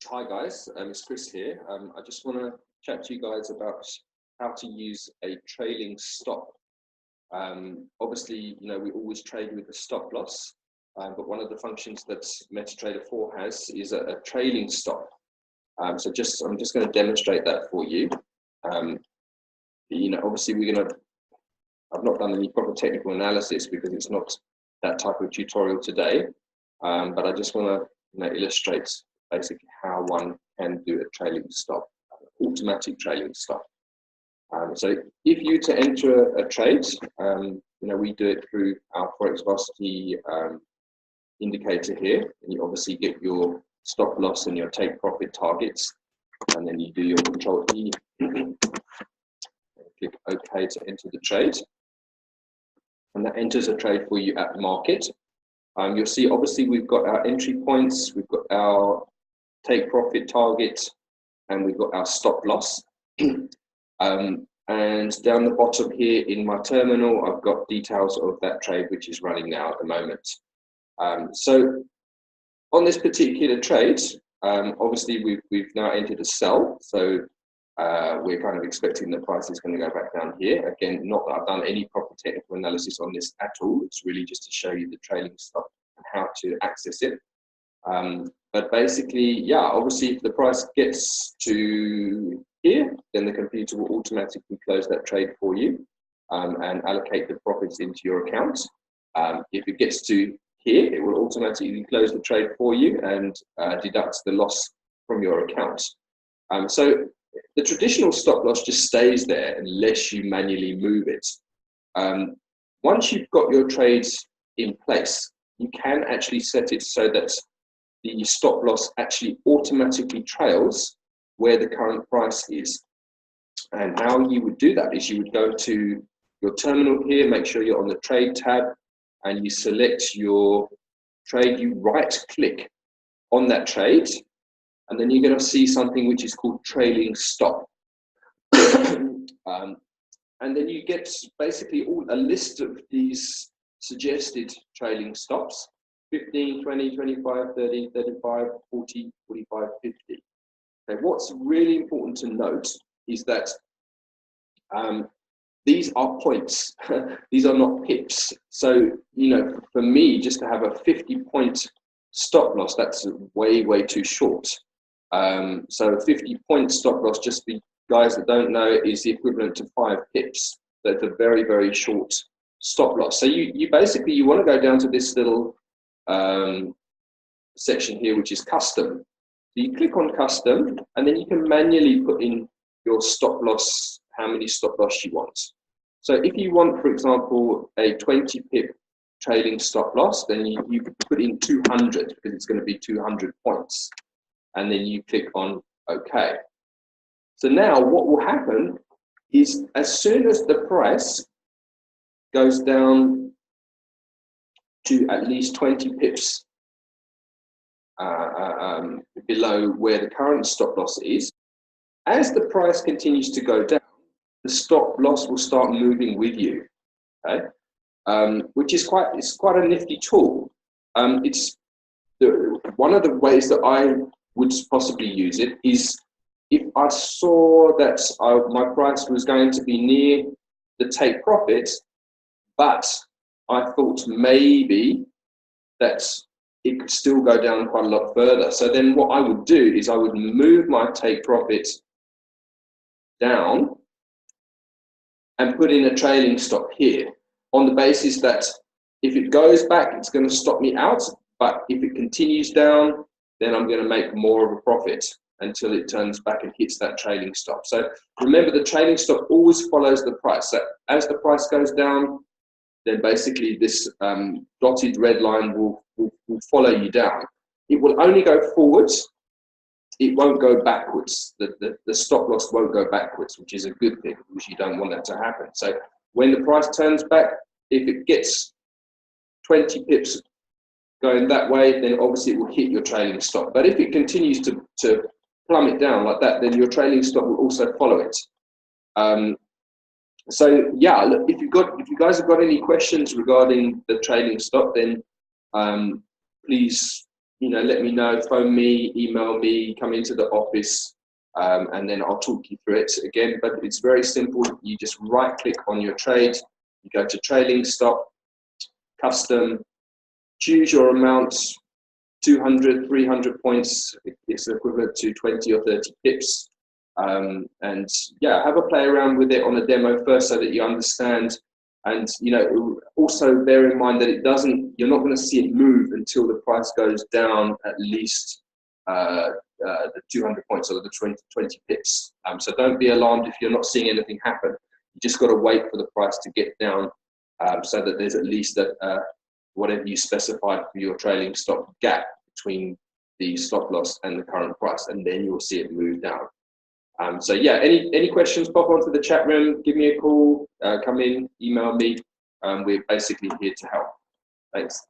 Hi guys, it's Chris here. I just want to chat to you guys about how to use a trailing stop. Obviously, we always trade with a stop loss, but one of the functions that MetaTrader 4 has is a trailing stop. I'm just going to demonstrate that for you. Obviously I've not done any proper technical analysis because it's not that type of tutorial today, but I just want to illustrate basically how one can do a trailing stop, automatic trailing stop. So if you to enter a trade, we do it through our Forex Velocity indicator here, and you obviously get your stop loss and your take profit targets, and then you do your Control E, and click OK to enter the trade, and that enters a trade for you at market. You'll see obviously we've got our entry points, we've got our take profit target, and we've got our stop loss. And down the bottom here in my terminal, I've got details of that trade which is running now at the moment. So on this particular trade, obviously we've now entered a sell, so we're kind of expecting the price is going to go back down here. Again, not that I've done any proper technical analysis on this at all. It's really just to show you the trailing stop and how to access it. But basically, yeah, obviously if the price gets to here, then the computer will automatically close that trade for you and allocate the profits into your account. If it gets to here, it will automatically close the trade for you and deducts the loss from your account. So the traditional stop loss just stays there unless you manually move it. Once you've got your trades in place, you can actually set it so that the stop loss actually automatically trails where the current price is. And how you would do that is you would go to your terminal here, make sure you're on the trade tab, and you select your trade. You right click on that trade, and then you're going to see something which is called trailing stop. And then you get basically a list of these suggested trailing stops: 15, 20, 25, 30, 35, 40, 45, 50. Okay, what's really important to note is that these are points. These are not pips. So, for me, just to have a 50-point stop loss, that's way, way too short. So a 50-point stop loss, just for guys that don't know, is the equivalent to 5 pips. That's a very, very short stop loss. So you basically, you want to go down to this little section here, which is custom. So you click on custom, and then you can manually put in your stop loss, how many stop loss you want. So if you want, for example, a 20 pip trailing stop loss, then you could put in 200 because it's going to be 200 points. And then you click on OK. So now what will happen is as soon as the price goes down to at least 20 pips below where the current stop loss is, as the price continues to go down, the stop loss will start moving with you, okay? Which is quite a nifty tool. It's one of the ways that I would possibly use it is if I saw that my price was going to be near the take profit, but I thought maybe that it could still go down quite a lot further. So then what I would do is I would move my take profit down and put in a trailing stop here on the basis that if it goes back, it's going to stop me out. But if it continues down, then I'm going to make more of a profit until it turns back and hits that trailing stop. So remember, the trailing stop always follows the price. So as the price goes down, then basically this dotted red line will follow you down. It will only go forwards. It won't go backwards. The stop loss won't go backwards, which is a good thing because you don't want that to happen. So when the price turns back, if it gets 20 pips going that way, then obviously it will hit your trailing stop. But if it continues to plummet down like that, then your trailing stop will also follow it. So yeah, look, if you guys have got any questions regarding the trailing stop, then please you know, let me know, phone me, email me, come into the office, and then I'll talk you through it again. But it's very simple. You just right click on your trade, you go to trailing stop, custom, choose your amounts, 200, 300 points, it's equivalent to 20 or 30 pips. And yeah, have a play around with it on a demo first so that you understand. And you know, also bear in mind that you're not going to see it move until the price goes down at least the 200 points or the 20 pips. So don't be alarmed if you're not seeing anything happen. You just got to wait for the price to get down, so that there's at least whatever you specified for your trailing stop gap between the stop loss and the current price, and then you'll see it move down. So yeah, any questions, pop onto the chat room, give me a call, come in, email me. We're basically here to help. Thanks.